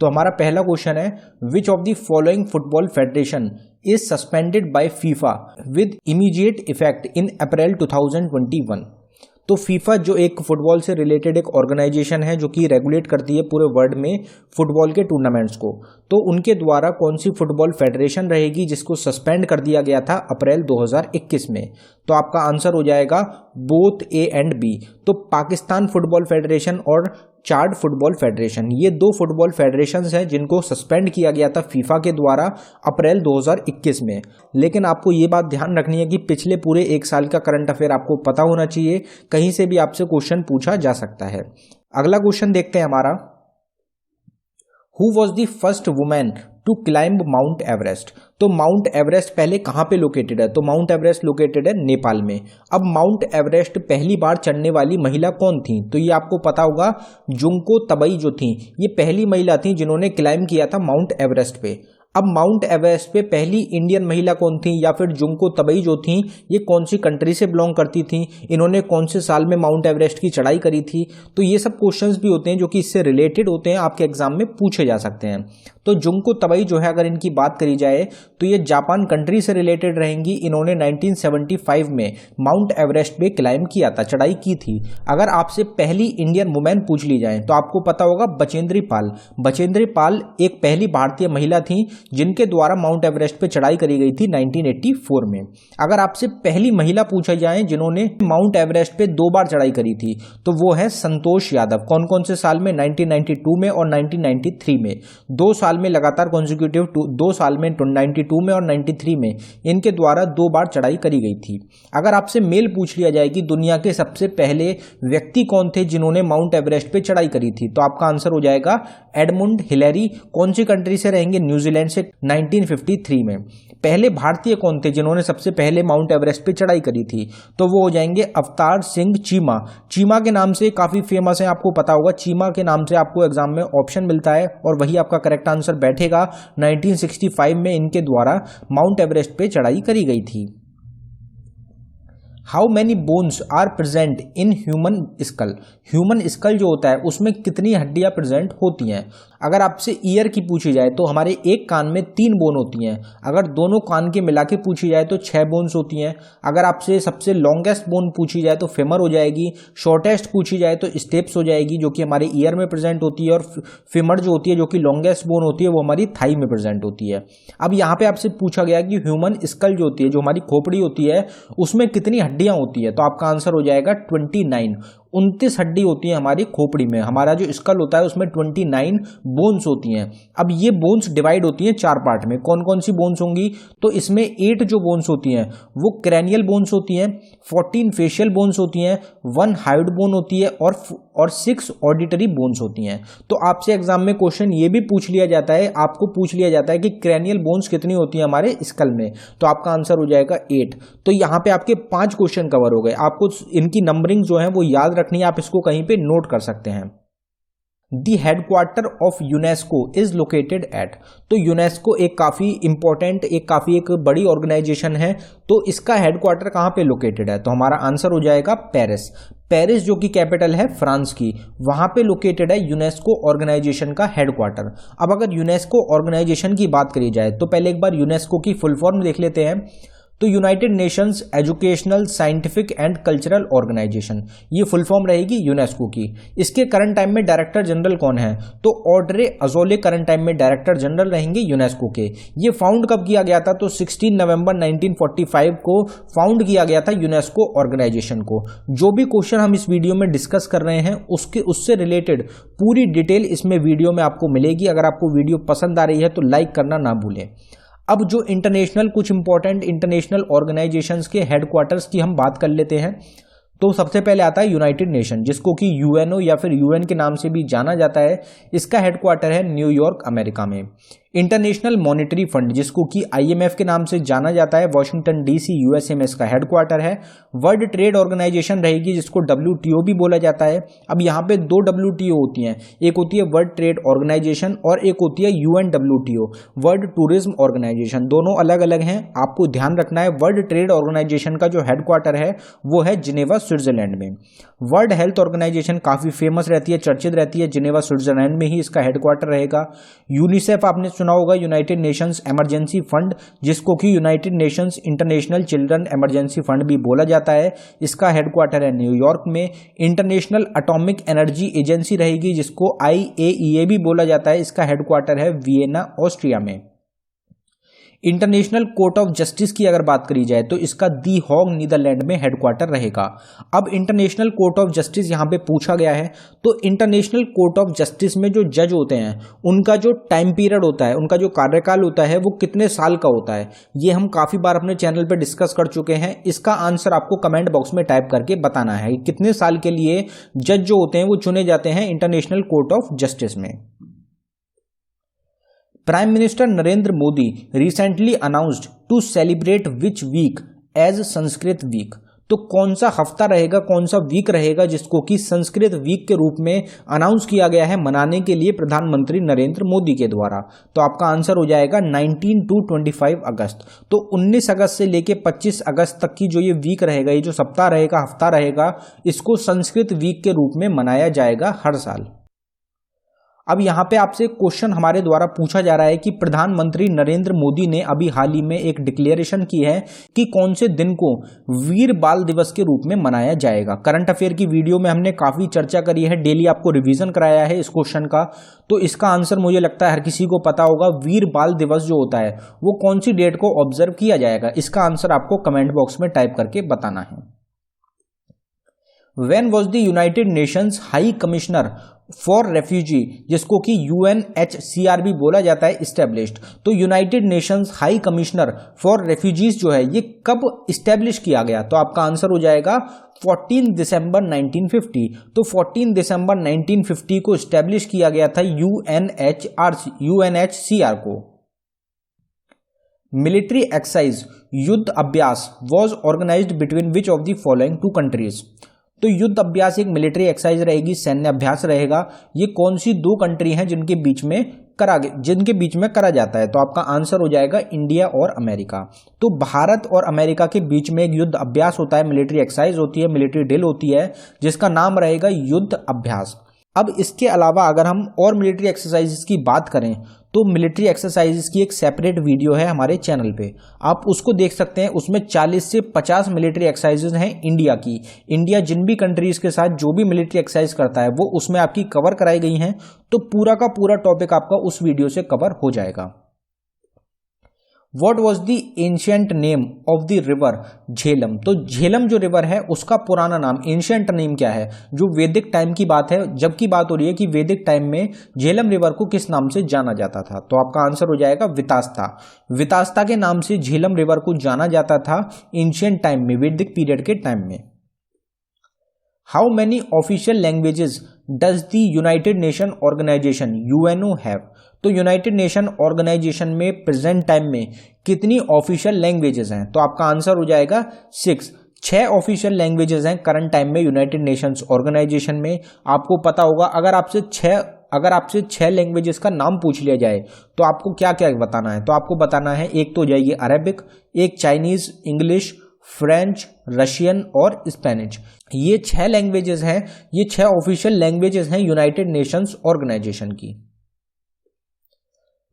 तो हमारा पहला क्वेश्चन है, which of the following football federation is suspended by FIFA with immediate effect in April 2021। तो FIFA जो एक फुटबॉल से रिलेटेड एक ऑर्गेनाइजेशन है जो कि रेगुलेट करती है पूरे वर्ल्ड में फुटबॉल के टूर्नामेंट्स को, तो उनके द्वारा कौन सी फुटबॉल फेडरेशन रहेगी जिसको सस्पेंड कर दिया गया था अप्रैल 2021 में। तो आपका आंसर हो जाएगा बोथ ए एंड बी। तो पाकिस्तान फुटबॉल फेडरेशन और चाड फुटबॉल फेडरेशन, ये दो फुटबॉल फेडरेशंस हैं जिनको सस्पेंड किया गया था फीफा के द्वारा अप्रैल 2021 में। लेकिन आपको ये बात ध्यान रखनी है कि पिछले पूरे एक साल का करंट अफेयर आपको पता होना चाहिए, कहीं से भी आपसे क्वेश्चन पूछा जा सकता है। अगला क्वेश्चन देखते हैं हमारा, who was the first women to climb Mount Everest. तो माउंट एवरेस्ट पहले कहाँ पे लोकेटेड है, तो माउंट एवरेस्ट लोकेटेड है नेपाल में। अब माउंट एवरेस्ट पहली बार चढ़ने वाली महिला कौन थी, तो ये आपको पता होगा, जुंको तबई जो थी ये पहली महिला थी जिन्होंने क्लाइंब किया था माउंट एवरेस्ट पे। अब माउंट एवरेस्ट पे पहली इंडियन महिला कौन थी, या फिर जुंको तबई जो थी ये कौन सी कंट्री से बिलोंग करती थी, इन्होंने कौन से साल में माउंट एवरेस्ट की चढ़ाई करी थी। तो ये सब क्वेश्चंस भी होते हैं जो कि इससे रिलेटेड होते हैं, आपके एग्जाम में पूछे जा सकते हैं। तो जुंको तबई जो है, अगर इनकी बात करी जाए तो ये जापान कंट्री से रिलेटेड रहेंगी। इन्होंने 1975 में माउंट एवरेस्ट पे क्लाइंब किया था, चढ़ाई की थी। अगर आपसे पहली इंडियन वुमेन पूछ ली जाए तो आपको पता होगा बचेंद्री पाल। बचेंद्री पाल एक पहली भारतीय महिला थी जिनके द्वारा माउंट एवरेस्ट पे चढ़ाई करी गई थी 1984 में। अगर आपसे पहली महिला पूछा जाए जिन्होंने माउंट एवरेस्ट पे 2 बार चढ़ाई करी थी तो वो है संतोष यादव। कौन कौन से साल में, 1992 में और 1993 में। 2 साल में लगातार कॉन्जिक्यूटिव, 2 साल में 92 में और 93 में इनके द्वारा 2 बार चढ़ाई करी गई थी। अगर आपसे मेल पूछ लिया जाए कि दुनिया के सबसे पहले व्यक्ति कौन थे जिन्होंने माउंट एवरेस्ट पे चढ़ाई करी थी, तो आपका आंसर हो जाएगा एडमुंड हिलेरी। कौन सी कंट्री से रहेंगे, न्यूजीलैंड से 1953 में। पहले भारतीय कौन थे जिन्होंने सबसे पहले माउंट एवरेस्ट पे चढ़ाई करी थी, तो वो हो जाएंगे अवतार सिंह चीमा। चीमा के नाम से काफी फेमस है, आपको पता होगा, चीमा के नाम से आपको एग्जाम में ऑप्शन मिलता है और वही आपका करेक्ट आंसर बैठेगा। 1965 में इनके द्वारा माउंट एवरेस्ट पे चढ़ाई करी गई थी। How many bones are present in human skull. Human skull जो होता है उसमें कितनी हड्डियां प्रेजेंट होती हैं। अगर आपसे ईयर की पूछी जाए तो हमारे एक कान में 3 बोन होती हैं। अगर दोनों कान के मिला के पूछी जाए तो 6 बोन्स होती हैं। अगर आपसे सबसे लॉन्गेस्ट बोन पूछी जाए तो फेमर हो जाएगी। शॉर्टेस्ट पूछी जाए तो स्टेप्स हो जाएगी जो कि हमारे ईयर में प्रेजेंट होती है, और फेमर जो होती है जो कि लॉन्गेस्ट बोन होती है वो हमारी थाई में प्रेजेंट होती है। अब यहाँ पे आपसे पूछा गया कि ह्यूमन स्कल जो होती है, जो हमारी खोपड़ी होती है, उसमें कितनी हड्डियां होती है, तो आपका आंसर हो जाएगा 29। 29 हड्डी होती है हमारी खोपड़ी में। हमारा जो स्कल होता है उसमें 29 बोन्स होती हैं। अब ये बोन्स डिवाइड होती हैं 4 पार्ट में। कौन कौन सी बोन्स होंगी, तो इसमें 8 जो बोन्स होती हैं वो क्रैनियल बोन्स होती हैं, 14 फेशियल बोन्स होती हैं, 1 हाइड बोन होती है और 6 ऑडिटरी बोन्स होती हैं। तो आपसे एग्जाम में क्वेश्चन ये भी पूछ लिया जाता है, आपको पूछ लिया जाता है कि क्रैनियल बोन्स कितनी होती है हमारे स्कल में, तो आपका आंसर हो जाएगा 8। तो यहाँ पे आपके 5 क्वेश्चन कवर हो गए। आपको इनकी नंबरिंग जो है वो याद रखनी है, आप इसको कहीं पे नोट कर सकते हैं। The headquarters of UNESCO is located at. तो यूनेस्को एक काफी इंपॉर्टेंट, एक बड़ी ऑर्गेनाइजेशन है, तो इसका हेडक्वार्टर कहां पे लोकेटेड है, तो हमारा आंसर हो जाएगा पेरिस। पेरिस जो कि कैपिटल है फ्रांस की, वहां पे लोकेटेड है यूनेस्को ऑर्गेनाइजेशन का हेडक्वार्टर। अब अगर यूनेस्को ऑर्गेनाइजेशन की बात करी जाए तो पहले एक बार यूनेस्को की फुल फॉर्म देख लेते हैं। तो United Nations Educational, Scientific and Cultural Organization, ये फुल फॉर्म रहेगी यूनेस्को की। इसके करंट टाइम में डायरेक्टर जनरल कौन है, तो ऑड्रे अजोले करंट टाइम में डायरेक्टर जनरल रहेंगे यूनेस्को के। ये फाउंड कब किया गया था, तो 16 नवंबर 1945 को फाउंड किया गया था यूनेस्को ऑर्गेनाइजेशन को। जो भी क्वेश्चन हम इस वीडियो में डिस्कस कर रहे हैं उससे रिलेटेड पूरी डिटेल इसमें वीडियो में आपको मिलेगी। अगर आपको वीडियो पसंद आ रही है तो लाइक करना ना भूलें। अब जो कुछ इंपॉर्टेंट इंटरनेशनल ऑर्गेनाइजेशंस के हेडक्वार्टर्स की हम बात कर लेते हैं। तो सबसे पहले आता है यूनाइटेड नेशन, जिसको कि यूएनओ या फिर यूएन के नाम से भी जाना जाता है। इसका हेडक्वार्टर है न्यूयॉर्क, अमेरिका में। इंटरनेशनल मॉनेटरी फंड, जिसको कि IMF के नाम से जाना जाता है, वॉशिंगटन DC USA में इसका हेडक्वार्टर है। वर्ल्ड ट्रेड ऑर्गेनाइजेशन रहेगी, जिसको WTO भी बोला जाता है। अब यहाँ पे दो WTO होती हैं, एक होती है वर्ल्ड ट्रेड ऑर्गेनाइजेशन और एक होती है UNWTO, वर्ल्ड टूरिज्म ऑर्गेनाइजेशन। दोनों अलग अलग हैं, आपको ध्यान रखना है। वर्ल्ड ट्रेड ऑर्गेनाइजेशन का जो हेडक्वार्टर है वो है जिनेवा, स्विट्जरलैंड में। वर्ल्ड हेल्थ ऑर्गेनाइजेशन काफी फेमस रहती है, चर्चित रहती है, जिनेवा स्विट्जरलैंड में ही इसका हेडक्वार्टर रहेगा। यूनिसेफ आपने सुना होगा, यूनाइटेड नेशंस इमरजेंसी फंड, जिसको कि United Nations international children emergency fund भी बोला जाता है, इसका हेडक्वार्टर है न्यूयॉर्क में। इंटरनेशनल एटॉमिक एनर्जी एजेंसी रहेगी, जिसको IAEA भी बोला जाता है, इसका हेडक्वार्टर है वियना, ऑस्ट्रिया में। इंटरनेशनल कोर्ट ऑफ जस्टिस की अगर बात करी जाए तो इसका दी हॉग, नीदरलैंड में हेडक्वार्टर रहेगा। अब इंटरनेशनल कोर्ट ऑफ जस्टिस यहाँ पे पूछा गया है, तो इंटरनेशनल कोर्ट ऑफ जस्टिस में जो जज होते हैं उनका जो टाइम पीरियड होता है, उनका जो कार्यकाल होता है वो कितने साल का होता है, ये हम काफ़ी बार अपने चैनल पर डिस्कस कर चुके हैं। इसका आंसर आपको कमेंट बॉक्स में टाइप करके बताना है कितने साल के लिए जज जो होते हैं वो चुने जाते हैं इंटरनेशनल कोर्ट ऑफ जस्टिस में। Prime minister Narendra Modi recently announced to celebrate which week as Sanskrit week. तो कौन सा हफ्ता रहेगा, कौन सा वीक रहेगा जिसको कि संस्कृत वीक के रूप में अनाउंस किया गया है मनाने के लिए प्रधानमंत्री नरेंद्र मोदी के द्वारा? तो आपका आंसर हो जाएगा 19 to 25 अगस्त। तो 19 अगस्त से लेके 25 अगस्त तक की जो ये वीक रहेगा, ये जो सप्ताह रहेगा, हफ्ता रहेगा, इसको संस्कृत वीक के रूप में मनाया जाएगा हर साल। अब यहाँ पे आपसे क्वेश्चन हमारे द्वारा पूछा जा रहा है कि प्रधानमंत्री नरेंद्र मोदी ने अभी हाल ही में एक डिक्लेरेशन की है कि कौन से दिन को वीर बाल दिवस के रूप में मनाया जाएगा। करंट अफेयर की वीडियो में हमने काफी चर्चा करी है, डेली आपको रिवीजन कराया है इस क्वेश्चन का। तो इसका आंसर मुझे लगता है हर किसी को पता होगा, वीर बाल दिवस जो होता है वो कौन सी डेट को ऑब्जर्व किया जाएगा। इसका आंसर आपको कमेंट बॉक्स में टाइप करके बताना है। When was the United Nations high commissioner for refugee, जिसको कि UNHCR भी बोला जाता है, इस्टेब्लिश्ड? तो United Nations high commissioner for refugees जो है ये कब इस्टेब्लिश किया गया? तो आपका आंसर हो जाएगा 14 दिसंबर 1950। तो 14 दिसंबर 1950 को इस्टेब्लिश किया गया था UNHCR को। Military exercise, Yudh Abhyas was organised between which of the following two countries? तो युद्ध अभ्यास एक मिलिट्री एक्सरसाइज रहेगी, सैन्य अभ्यास रहेगा। ये कौन सी दो कंट्री हैं जिनके बीच में करा जाता है? तो आपका आंसर हो जाएगा इंडिया और अमेरिका। तो भारत और अमेरिका के बीच में एक युद्ध अभ्यास होता है, मिलिट्री एक्सरसाइज होती है, मिलिट्री ड्रिल होती है, जिसका नाम रहेगा युद्ध अभ्यास। अब इसके अलावा अगर हम और मिलिट्री एक्सरसाइजेस की बात करें तो मिलिट्री एक्सरसाइजेस की एक सेपरेट वीडियो है हमारे चैनल पे, आप उसको देख सकते हैं। उसमें 40 से 50 मिलिट्री एक्सरसाइजेस हैं इंडिया की। इंडिया जिन भी कंट्रीज के साथ जो भी मिलिट्री एक्सरसाइज करता है वो उसमें आपकी कवर कराई गई हैं। तो पूरा का पूरा टॉपिक आपका उस वीडियो से कवर हो जाएगा। What was the ancient name of the river Jhelum? तो झेलम जो रिवर है उसका पुराना नाम, एंशियंट नेम क्या है? जो वैदिक टाइम की बात है, जबकि बात हो रही है कि वैदिक टाइम में झेलम रिवर को किस नाम से जाना जाता था? तो आपका आंसर हो जाएगा वितास्ता। वितास्ता के नाम से झेलम रिवर को जाना जाता था एंशियंट टाइम में, वैदिक पीरियड के टाइम में। How many official languages does the United Nation Organization UNO have? तो यूनाइटेड नेशन ऑर्गेनाइजेशन में प्रेजेंट टाइम में कितनी ऑफिशियल लैंग्वेजेस हैं? तो आपका आंसर हो जाएगा 6 ऑफिशियल लैंग्वेजेस हैं करंट टाइम में यूनाइटेड नेशंस ऑर्गेनाइजेशन में। आपको पता होगा, अगर आपसे 6 लैंग्वेजेस का नाम पूछ लिया जाए तो आपको क्या क्या बताना है? तो आपको बताना है, एक तो हो जाएगी अरेबिक, एक चाइनीज, इंग्लिश, फ्रेंच, रशियन और स्पेनिश। ये 6 लैंग्वेजेस हैं, ये 6 ऑफिशियल लैंग्वेजेस हैं यूनाइटेड नेशंस ऑर्गेनाइजेशन की।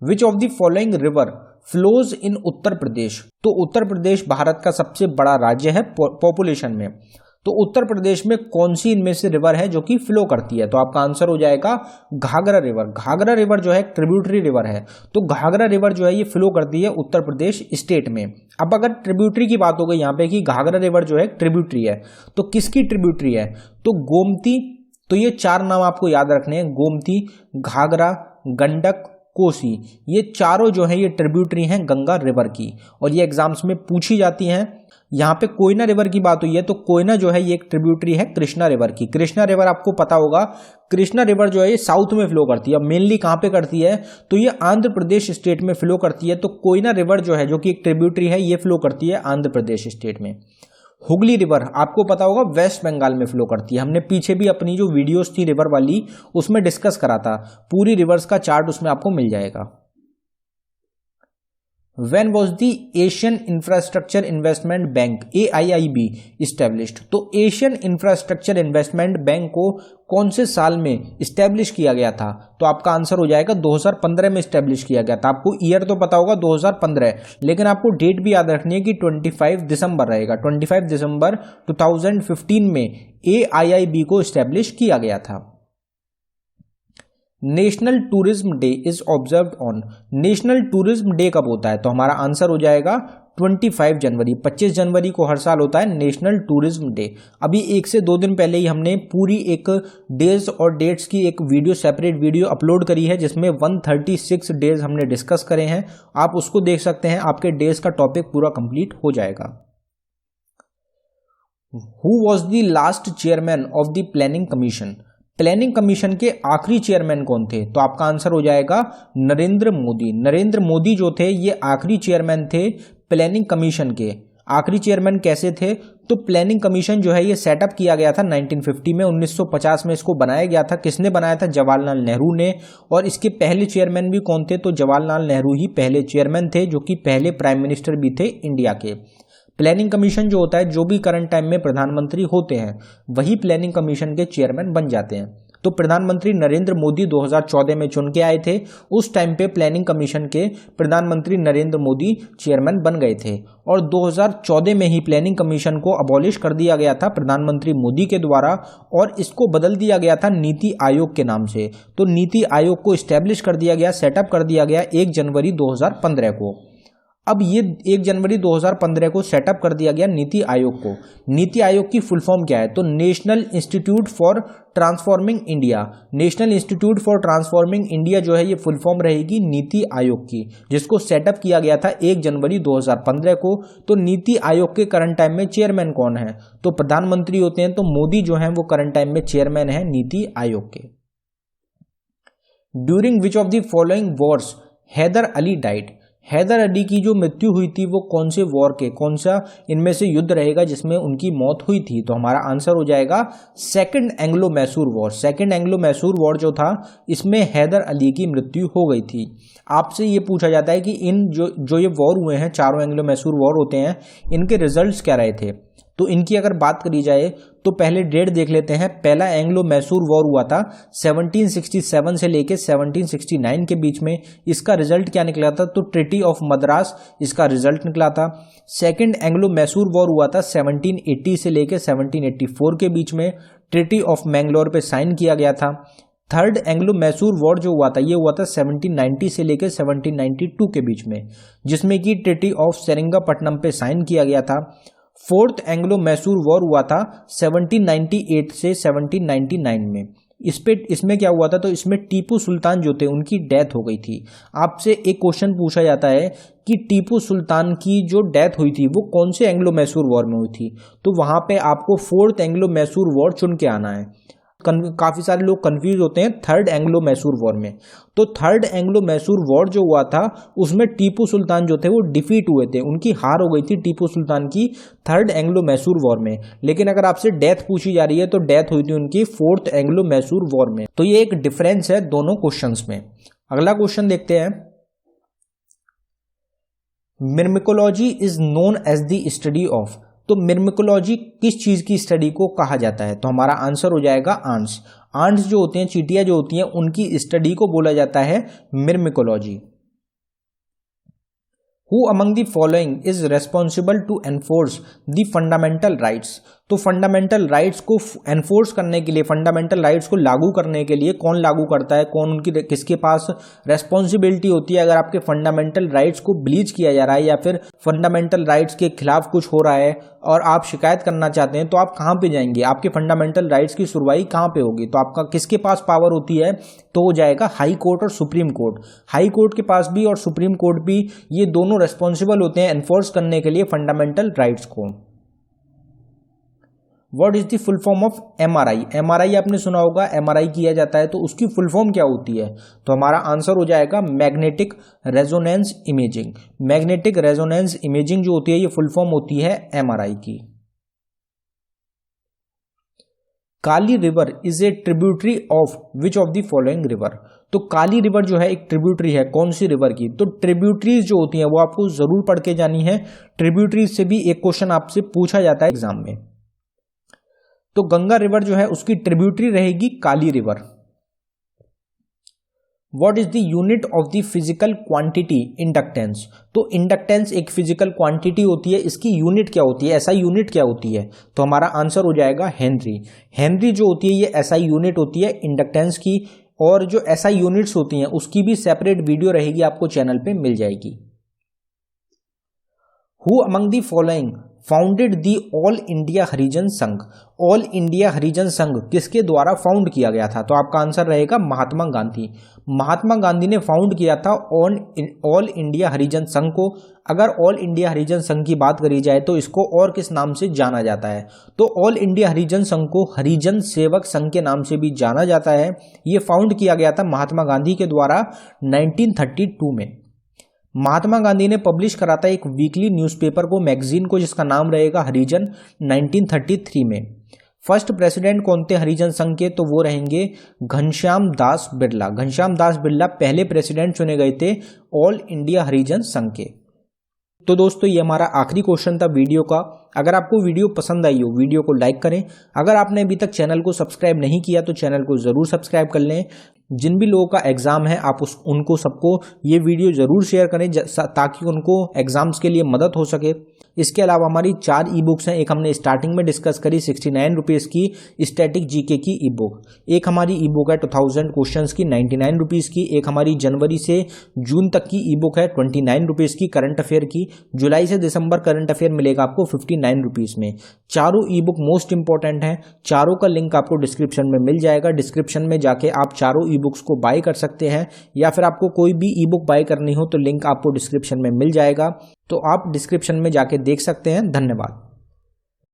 Which of the following river flows in Uttar Pradesh? तो उत्तर प्रदेश भारत का सबसे बड़ा राज्य है पॉपुलेशन में। तो उत्तर प्रदेश में कौन सी इनमें से रिवर है जो कि फ्लो करती है? तो आपका आंसर हो जाएगा घाघरा रिवर। घाघरा रिवर जो है ट्रिब्यूटरी रिवर है, तो घाघरा रिवर जो है ये फ्लो करती है उत्तर प्रदेश स्टेट में। अब अगर ट्रिब्यूटरी की बात हो गई यहाँ पे कि घाघरा रिवर जो है ट्रिब्यूटरी है, तो किसकी ट्रिब्यूटरी है? तो गोमती। तो ये 4 नाम आपको याद रखने हैं, गोमती, घाघरा, गंडक कोसी, ये चारों जो है ये ट्रिब्यूटरी हैं गंगा रिवर की, और ये एग्जाम्स में पूछी जाती हैं। यहाँ पे कोयना रिवर की बात हुई है तो कोयना जो है ये एक ट्रिब्यूटरी है कृष्णा रिवर की। कृष्णा रिवर आपको पता होगा, कृष्णा रिवर जो है ये साउथ में फ्लो करती है। अब मेनली कहाँ पे करती है, तो ये आंध्र प्रदेश स्टेट में फ्लो करती है। तो कोयना रिवर जो है, जो कि एक ट्रिब्यूटरी है, ये फ्लो करती है आंध्र प्रदेश स्टेट में। हुगली रिवर आपको पता होगा वेस्ट बंगाल में फ्लो करती है। हमने पीछे भी अपनी जो वीडियोस थी रिवर वाली उसमें डिस्कस करा था, पूरी रिवर्स का चार्ट उसमें आपको मिल जाएगा। When was the Asian Infrastructure Investment Bank AIIB established? तो एशियन इंफ्रास्ट्रक्चर इन्वेस्टमेंट बैंक को कौन से साल में इस्टेब्लिश किया गया था? तो आपका आंसर हो जाएगा 2015 में इस्टेब्लिश किया गया था। आपको ईयर तो पता होगा 2015, लेकिन आपको डेट भी याद रखनी है कि 25 दिसंबर रहेगा। 25 दिसंबर 2015 में AIIB को इस्टेब्लिश किया गया था। National tourism day is observed on, national tourism day कब होता है? तो हमारा आंसर हो जाएगा 25 जनवरी। 25 जनवरी को हर साल होता है नेशनल टूरिज्म डे। अभी 1 से 2 दिन पहले ही हमने पूरी एक डेज और डेट्स की एक वीडियो, सेपरेट वीडियो अपलोड करी है जिसमें 136 डेज हमने डिस्कस करे हैं। आप उसको देख सकते हैं, आपके डेज का टॉपिक पूरा कंप्लीट हो जाएगा। Who was the last chairman of the planning commission? Planning commission के आखिरी चेयरमैन कौन थे? तो आपका आंसर हो जाएगा नरेंद्र मोदी। नरेंद्र मोदी जो थे ये आखिरी चेयरमैन थे प्लानिंग कमीशन के। आखिरी चेयरमैन कैसे थे? तो प्लानिंग कमीशन जो है ये सेटअप किया गया था 1950 में। 1950 में इसको बनाया गया था। किसने बनाया था? जवाहरलाल नेहरू ने। और इसके पहले चेयरमैन भी कौन थे? तो जवाहरलाल नेहरू ही पहले चेयरमैन थे, जो कि पहले प्राइम मिनिस्टर भी थे इंडिया के। प्लानिंग कमीशन जो होता है, जो भी करंट टाइम में प्रधानमंत्री होते हैं वही प्लानिंग कमीशन के चेयरमैन बन जाते हैं। तो प्रधानमंत्री नरेंद्र मोदी 2014 में चुन के आए थे। उस टाइम पे प्लानिंग कमीशन के प्रधानमंत्री नरेंद्र मोदी चेयरमैन बन गए थे, और 2014 में ही प्लानिंग कमीशन को अबॉलिश कर दिया गया था प्रधानमंत्री मोदी के द्वारा, और इसको बदल दिया गया था नीति आयोग के नाम से। तो नीति आयोग को इस्टेब्लिश कर दिया गया, सेटअप कर दिया गया 1 जनवरी 2015 को। अब ये 1 जनवरी 2015 को सेटअप कर दिया गया नीति आयोग को। नीति आयोग की फुल फॉर्म क्या है? तो national institute for transforming India. National institute for transforming India जो है ये फुल फॉर्म रहेगी नीति आयोग की, जिसको सेटअप किया गया था 1 जनवरी 2015 को। तो नीति आयोग के करंट टाइम में चेयरमैन कौन है? तो प्रधानमंत्री होते हैं, तो मोदी जो है वो करंट टाइम में चेयरमैन है नीति आयोग के। During which of the following wars Hyder Ali died? Hyder Ali की जो मृत्यु हुई थी वो कौन से वॉर के, कौन सा इनमें से युद्ध रहेगा जिसमें उनकी मौत हुई थी? तो हमारा आंसर हो जाएगा second Anglo Mysore war. Second Anglo Mysore war जो था इसमें हैदर अली की मृत्यु हो गई थी। आपसे ये पूछा जाता है कि इन जो ये वॉर हुए हैं, चारों एंग्लो मैसूर वॉर होते हैं, इनके रिजल्ट्स क्या रहे थे? तो इनकी अगर बात करी जाए तो पहले डेट देख लेते हैं। पहला एंग्लो मैसूर वॉर हुआ था 1767 से लेके 1769 के बीच में। इसका रिजल्ट क्या निकला था? तो ट्रीटी ऑफ मद्रास इसका रिजल्ट निकला था। सेकंड एंग्लो मैसूर वॉर हुआ था 1780 से लेके 1784 के बीच में। ट्रीटी ऑफ मैंगलोर पे साइन किया गया था। थर्ड एंग्लो मैसूर वॉर जो हुआ था ये हुआ था 1790 से लेकर 1792 के बीच में, जिसमें कि ट्रीटी ऑफ सेरिंगापट्टनम पे साइन किया गया था। फोर्थ एंग्लो मैसूर वॉर हुआ था 1798 से 1799 में। इसमें क्या हुआ था? तो इसमें टीपू सुल्तान जो थे उनकी डेथ हो गई थी। आपसे एक क्वेश्चन पूछा जाता है कि टीपू सुल्तान की जो डेथ हुई थी वो कौन से एंग्लो मैसूर वॉर में हुई थी? तो वहां पे आपको फोर्थ एंग्लो मैसूर वॉर चुन के आना है। काफी सारे लोग कंफ्यूज होते हैं थर्ड एंग्लो मैसूर वॉर में। तो थर्ड एंग्लो मैसूर वॉर जो हुआ था उसमें टीपू सुल्तान जो थे वो डिफीट हुए थे, उनकी हार हो गई थी टीपू सुल्तान की थर्ड एंग्लो मैसूर वॉर में। लेकिन अगर आपसे डेथ पूछी जा रही है तो डेथ हुई थी उनकी फोर्थ एंग्लो मैसूर वॉर में। तो ये एक डिफरेंस है दोनों क्वेश्चंस में। अगला क्वेश्चन देखते हैं। Myrmecology is known as the study of. तो मिर्मिकोलॉजी किस चीज की स्टडी को कहा जाता है? तो हमारा आंसर हो जाएगा आंट्स। आंट्स जो होती हैं, चींटियां जो होती हैं, उनकी स्टडी को बोला जाता है myrmecology. Who among the following is responsible to enforce the fundamental rights? तो फंडामेंटल राइट्स को एनफोर्स करने के लिए, फंडामेंटल राइट्स को लागू करने के लिए कौन लागू करता है, कौन उनकी किसके पास रेस्पॉन्सिबिलिटी होती है अगर आपके फंडामेंटल राइट्स को ब्लीच किया जा रहा है या फिर फंडामेंटल राइट्स के खिलाफ कुछ हो रहा है और आप शिकायत करना चाहते हैं, तो आप कहाँ पे जाएंगे, आपके फंडामेंटल राइट्स की सुनवाई कहाँ पे होगी, तो आपका किसके पास पावर होती है, तो हो जाएगा हाई कोर्ट और सुप्रीम कोर्ट। हाई कोर्ट के पास भी और सुप्रीम कोर्ट भी, ये दोनों रेस्पॉन्सिबल होते हैं एनफोर्स करने के लिए फंडामेंटल राइट्स को। What is the full form of MRI? MRI आपने सुना होगा, एमआरआई किया जाता है, तो उसकी फुल फॉर्म क्या होती है, तो हमारा आंसर हो जाएगा magnetic resonance imaging. Magnetic resonance imaging जो होती है ये फुल फॉर्म होती है एमआरआई की। Kali river is a tributary of which of the following river? तो काली रिवर जो है एक ट्रिब्यूटरी है, कौन सी रिवर की? तो ट्रिब्यूटरीज जो होती हैं वो आपको जरूर पढ़ के जानी है। ट्रिब्यूटरीज से भी एक क्वेश्चन आपसे पूछा जाता है एग्जाम में। तो गंगा रिवर जो है उसकी ट्रिब्यूटरी रहेगी Kali river. What is the unit of the physical quantity inductance? तो इंडक्टेंस एक फिजिकल क्वांटिटी होती है, इसकी यूनिट क्या होती है, एसआई यूनिट क्या होती है? तो हमारा आंसर हो जाएगा हेनरी। हेनरी जो होती है ये एसआई यूनिट होती है इंडक्टेंस की, और जो एसआई यूनिट्स होती हैं उसकी भी सेपरेट वीडियो रहेगी, आपको चैनल पे मिल जाएगी। Who among the following founded the all India Harijan Sangh? All India Harijan संघ किसके द्वारा फाउंड किया गया था? तो आपका आंसर रहेगा महात्मा गांधी। महात्मा गांधी ने फाउंड किया था ऑल इंडिया हरिजन संघ को। अगर ऑल इंडिया हरिजन संघ की बात करी जाए तो इसको और किस नाम से जाना जाता है? तो ऑल इंडिया हरिजन संघ को हरिजन सेवक संघ के नाम से भी जाना जाता है। ये फाउंड किया गया था महात्मा गांधी के द्वारा 1932 में। महात्मा गांधी ने पब्लिश करा था एक वीकली न्यूज़पेपर को, मैगजीन को, जिसका नाम रहेगा हरिजन 1933 में। फर्स्ट प्रेसिडेंट कौन थे हरिजन संघ के? तो वो रहेंगे घनश्याम दास बिरला। घनश्याम दास बिरला पहले प्रेसिडेंट चुने गए थे ऑल इंडिया हरिजन संघ के। तो दोस्तों ये हमारा आखिरी क्वेश्चन था वीडियो का। अगर आपको वीडियो पसंद आई हो वीडियो को लाइक करें। अगर आपने अभी तक चैनल को सब्सक्राइब नहीं किया तो चैनल को ज़रूर सब्सक्राइब कर लें। जिन भी लोगों का एग्ज़ाम है आप उनको सबको ये वीडियो ज़रूर शेयर करें ताकि उनको एग्ज़ाम्स के लिए मदद हो सके। इसके अलावा हमारी 4 ई बुक्स हैं। एक हमने स्टार्टिंग में डिस्कस करी 69 रुपीज़ की स्टैटिक जीके की ई बुक। एक हमारी ई बुक है 2000 क्वेश्चंस की 99 रुपीज़ की। एक हमारी जनवरी से जून तक की ई बुक है 29 रुपीज़ की करंट अफेयर की। जुलाई से दिसंबर करंट अफेयर मिलेगा आपको 59 रुपीज़ में। चारों ई बुक मोस्ट इंपॉर्टेंट हैं। चारों का लिंक आपको डिस्क्रिप्शन में मिल जाएगा। डिस्क्रिप्शन में जाके आप चारों ई बुक्स को बाय कर सकते हैं, या फिर आपको कोई भी ई बुक बाय करनी हो तो लिंक आपको डिस्क्रिप्शन में मिल जाएगा, तो आप डिस्क्रिप्शन में जाके देख सकते हैं। धन्यवाद।